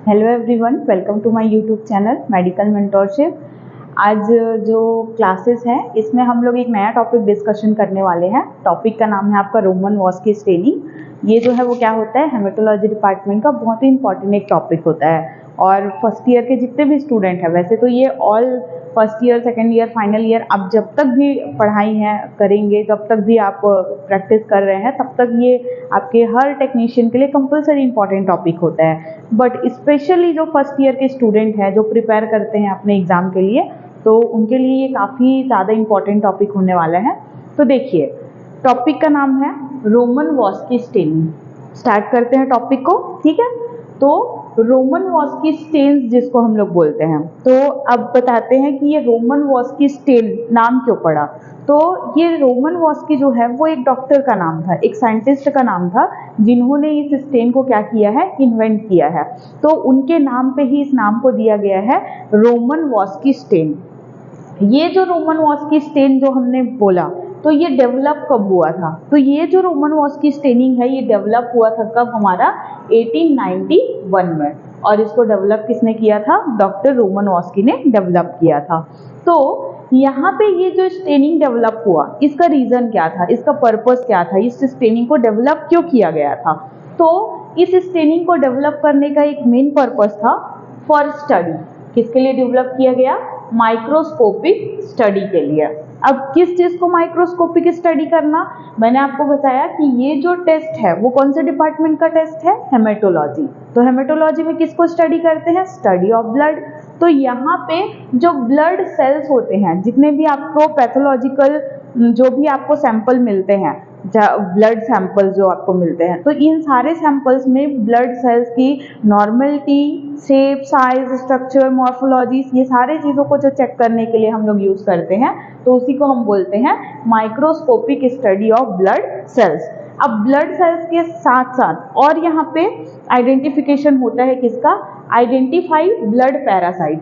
Hello everyone, welcome to my YouTube channel medical mentorship. आज जो classes हैं इसमें हम लोग एक नया टॉपिक डिस्कशन करने वाले हैं। टॉपिक का नाम है आपका रोमन-वॉस्की स्टेनिंग। ये जो है वो क्या होता है, हेमेटोलॉजी डिपार्टमेंट का बहुत ही इंपॉर्टेंट एक टॉपिक होता है। और फर्स्ट ईयर के जितने भी स्टूडेंट हैं, वैसे तो ये all first year, second year, final year, आप जब तक भी पढ़ाई है करेंगे, जब तक भी आप प्रैक्टिस कर रहे हैं, तब तक ये आपके हर टेक्नीशियन के लिए कंपलसरी इंपॉर्टेंट टॉपिक होता है। बट स्पेशली जो फर्स्ट ईयर के स्टूडेंट हैं, जो प्रिपेयर करते हैं अपने एग्ज़ाम के लिए, तो उनके लिए ये काफ़ी ज़्यादा इंपॉर्टेंट टॉपिक होने वाला है। तो देखिए, टॉपिक का नाम है रोमन-वॉस्की स्टेनिंग। स्टार्ट करते हैं टॉपिक को, ठीक है। तो रोमन-वॉस्की स्टेन्स जिसको हम लोग बोलते हैं, तो अब बताते हैं कि ये रोमन-वॉस्की स्टेन नाम क्यों पड़ा। तो ये रोमन-वॉस्की जो है वो एक डॉक्टर का नाम था, एक साइंटिस्ट का नाम था, जिन्होंने इस स्टेन को क्या किया है, इन्वेंट किया है। तो उनके नाम पे ही इस नाम को दिया गया है रोमन-वॉस्की स्टेन। ये जो रोमन-वॉस्की स्टेन जो हमने बोला, तो ये डेवलप कब हुआ था? तो ये जो रोमन-वॉस्की स्टेनिंग है, ये डेवलप हुआ था कब? हमारा 1891 में। और इसको डेवलप किसने किया था? डॉक्टर रोमन-वॉस्की ने डेवलप किया था। तो यहाँ पे ये जो स्टेनिंग डेवलप हुआ, इसका रीज़न क्या था, इसका पर्पस क्या था, इस स्टेनिंग को डेवलप क्यों किया गया था? तो इस स्टेनिंग को डेवलप करने का एक मेन पर्पस था फॉर स्टडी। किसके लिए डेवलप किया गया? माइक्रोस्कोपिक स्टडी के लिए। अब किस चीज़ को माइक्रोस्कोपिक स्टडी करना? मैंने आपको बताया कि ये जो टेस्ट है वो कौन से डिपार्टमेंट का टेस्ट है? हेमेटोलॉजी। तो हेमेटोलॉजी में किसको स्टडी करते हैं? Study of blood. तो यहाँ पे जो ब्लड सेल्स होते हैं, जितने भी आपको पैथोलॉजिकल जो भी आपको सैंपल मिलते हैं, ब्लड सैंपल जो आपको मिलते हैं, तो इन सारे सैंपल्स में ब्लड सेल्स की normality, shape, size, structure, morphologies, ये सारे चीज़ों को जो चेक करने के लिए हम लोग यूज़ करते हैं, तो उसी को हम बोलते हैं microscopic study of blood cells. अब ब्लड सेल्स के साथ साथ और यहाँ पे आइडेंटिफिकेशन होता है किसका? Identify blood parasite.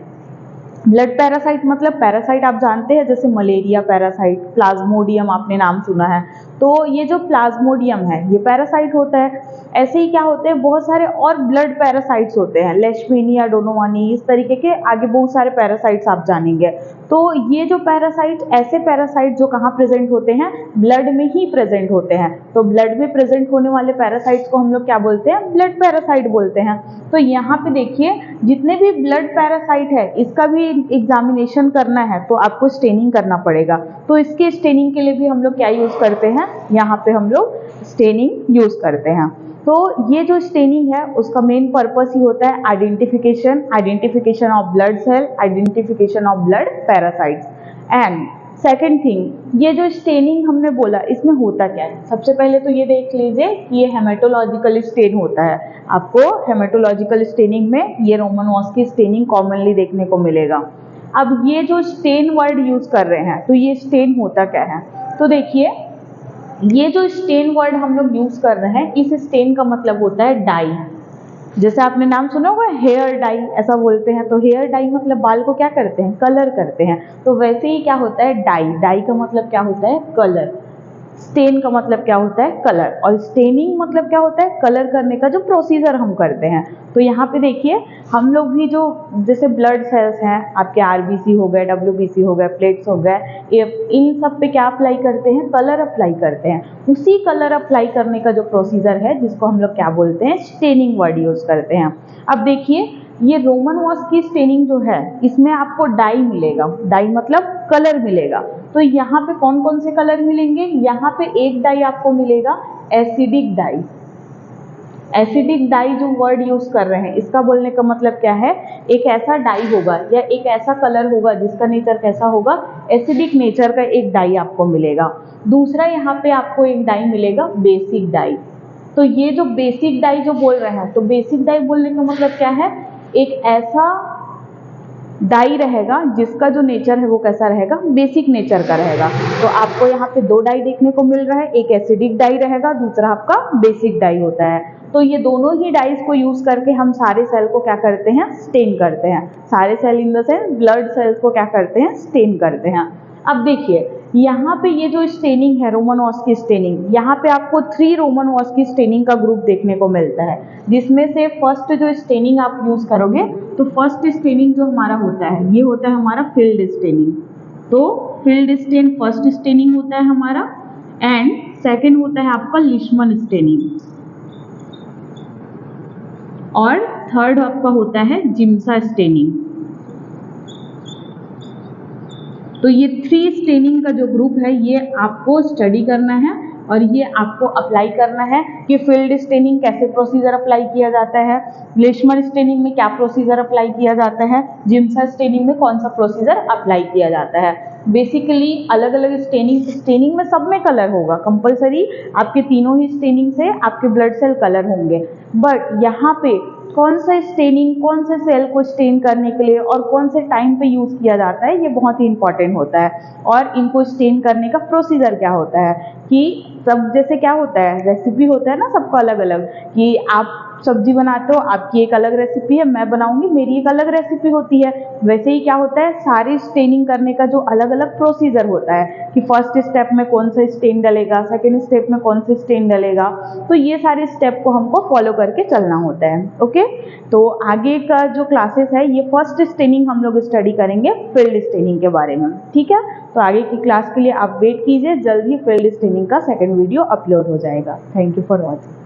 Blood parasite मतलब पैरासाइट आप जानते हैं, जैसे मलेरिया पैरासाइट, प्लाज्मोडियम आपने नाम सुना है। तो ये जो प्लाज्मोडियम है ये पैरासाइट होता है। ऐसे ही क्या होते हैं, बहुत सारे और ब्लड पैरासाइट्स होते हैं, लेशमेनिया, डोनोवानी, इस तरीके के आगे बहुत सारे पैरासाइट्स आप जानेंगे। तो ये जो पैरासाइट, ऐसे पैरासाइट जो कहाँ प्रेजेंट होते हैं? ब्लड में ही प्रेजेंट होते हैं। तो ब्लड में प्रेजेंट होने वाले पैरासाइट्स को हम लोग क्या बोलते हैं? ब्लड पैरासाइट बोलते हैं। तो यहाँ पे देखिए, जितने भी ब्लड पैरासाइट है, इसका भी एग्जामिनेशन करना है तो आपको स्टेनिंग करना पड़ेगा। तो इसके स्टेनिंग के लिए भी हम लोग क्या यूज़ करते हैं? यहाँ पे हम लोग स्टेनिंग यूज़ करते हैं। तो ये जो स्टेनिंग है उसका मेन पर्पस ही होता है identification of blood cell, identification of blood parasites. And second thing, ये जो स्टेनिंग हमने बोला, इसमें होता क्या है? सबसे पहले तो ये देख लीजिए कि ये हेमेटोलॉजिकल स्टेन होता है। आपको हेमेटोलॉजिकल स्टेनिंग में ये रोमन-वॉस्की स्टेनिंग कॉमनली देखने को मिलेगा। अब ये जो स्टेन वर्ड यूज कर रहे हैं, तो ये स्टेन होता क्या है? तो देखिए, ये जो स्टेन वर्ड हम लोग यूज कर रहे हैं, इस स्टेन का मतलब होता है डाई। जैसे आपने नाम सुना होगा हेयर डाई, ऐसा बोलते हैं। तो हेयर डाई मतलब बाल को क्या करते हैं? कलर करते हैं। तो वैसे ही क्या होता है? डाई। डाई का मतलब क्या होता है? कलर। स्टेन का मतलब क्या होता है? कलर। और स्टेनिंग मतलब क्या होता है? कलर करने का जो प्रोसीजर हम करते हैं। तो यहाँ पे देखिए, हम लोग भी जो जैसे ब्लड सेल्स हैं, आपके आरबीसी हो गए, डब्ल्यूबीसी हो गए, प्लेट्स हो गए, इन सब पे क्या अप्लाई करते हैं? कलर अप्लाई करते हैं। उसी कलर अप्लाई करने का जो प्रोसीजर है, जिसको हम लोग क्या बोलते हैं? स्टेनिंग वर्ड यूज करते हैं। अब देखिए, ये रोमन-वॉस्की स्टेनिंग जो है, इसमें आपको डाई मिलेगा। डाई मतलब कलर मिलेगा। तो यहाँ पे कौन कौन से कलर मिलेंगे? यहाँ पे एक डाई आपको मिलेगा एसिडिक डाई। एसिडिक डाई जो वर्ड यूज कर रहे हैं, इसका बोलने का मतलब क्या है? एक ऐसा डाई होगा या एक ऐसा कलर होगा जिसका नेचर कैसा होगा? एसिडिक नेचर का एक डाई आपको मिलेगा। दूसरा यहाँ पे आपको एक डाई मिलेगा बेसिक डाई। तो ये जो बेसिक डाई जो बोल रहे हैं, तो बेसिक डाई बोलने का मतलब क्या है? एक ऐसा डाई रहेगा जिसका जो नेचर है वो कैसा रहेगा? बेसिक नेचर का रहेगा। तो आपको यहाँ पे दो डाई देखने को मिल रहा है, एक एसिडिक डाई रहेगा, दूसरा आपका बेसिक डाई होता है। तो ये दोनों ही डाइज को यूज करके हम सारे सेल को क्या करते हैं? स्टेन करते हैं। सारे cell in the sense blood cells को क्या करते हैं? स्टेन करते हैं। अब देखिए, यहाँ पे ये जो स्टेनिंग है रोमन वॉश की स्टेनिंग, यहाँ पे आपको 3 रोमन वॉश की स्टेनिंग का ग्रुप देखने को मिलता है, जिसमें से फर्स्ट जो स्टेनिंग आप यूज करोगे तो फर्स्ट स्टेनिंग जो हमारा होता है ये होता है हमारा फील्ड स्टेनिंग। तो फील्ड स्टेन फर्स्ट स्टेनिंग होता है हमारा, एंड सेकेंड होता है आपका लिशमन स्टेनिंग, और थर्ड आपका होता है जिम्सा स्टेनिंग। तो ये 3 स्टेनिंग का जो ग्रुप है ये आपको स्टडी करना है और ये आपको अप्लाई करना है कि फील्ड स्टेनिंग कैसे प्रोसीजर अप्लाई किया जाता है, लिशमन स्टेनिंग में क्या प्रोसीजर अप्लाई किया जाता है, जिम्सा स्टेनिंग में कौन सा प्रोसीजर अप्लाई किया जाता है। बेसिकली अलग अलग स्टेनिंग में सब में कलर होगा कंपलसरी, आपके तीनों ही स्टेनिंग से आपके ब्लड सेल कलर होंगे, बट यहाँ पे कौन सा स्टेनिंग कौन से सेल को स्टेन करने के लिए और कौन से टाइम पे यूज किया जाता है ये बहुत ही इंपॉर्टेंट होता है। और इनको स्टेन करने का प्रोसीजर क्या होता है कि सब जैसे क्या होता है रेसिपी होता है ना सबका अलग अलग, कि आप सब्जी बनाते हो आपकी एक अलग रेसिपी है, मैं बनाऊंगी मेरी एक अलग रेसिपी होती है, वैसे ही क्या होता है सारी स्टेनिंग करने का जो अलग अलग प्रोसीजर होता है कि फर्स्ट स्टेप में कौन सा स्टेन डलेगा, सेकेंड स्टेप में कौन सा स्टेन डलेगा, तो ये सारे स्टेप को हमको फॉलो करके चलना होता है। ओके, तो आगे का जो क्लासेस है ये फर्स्ट स्टेनिंग हम लोग स्टडी करेंगे फील्ड स्टेनिंग के बारे में, ठीक है। तो आगे की क्लास के लिए आप वेट कीजिए, जल्द ही फील्ड स्टेनिंग का सेकेंड वीडियो अपलोड हो जाएगा। Thank you for watching.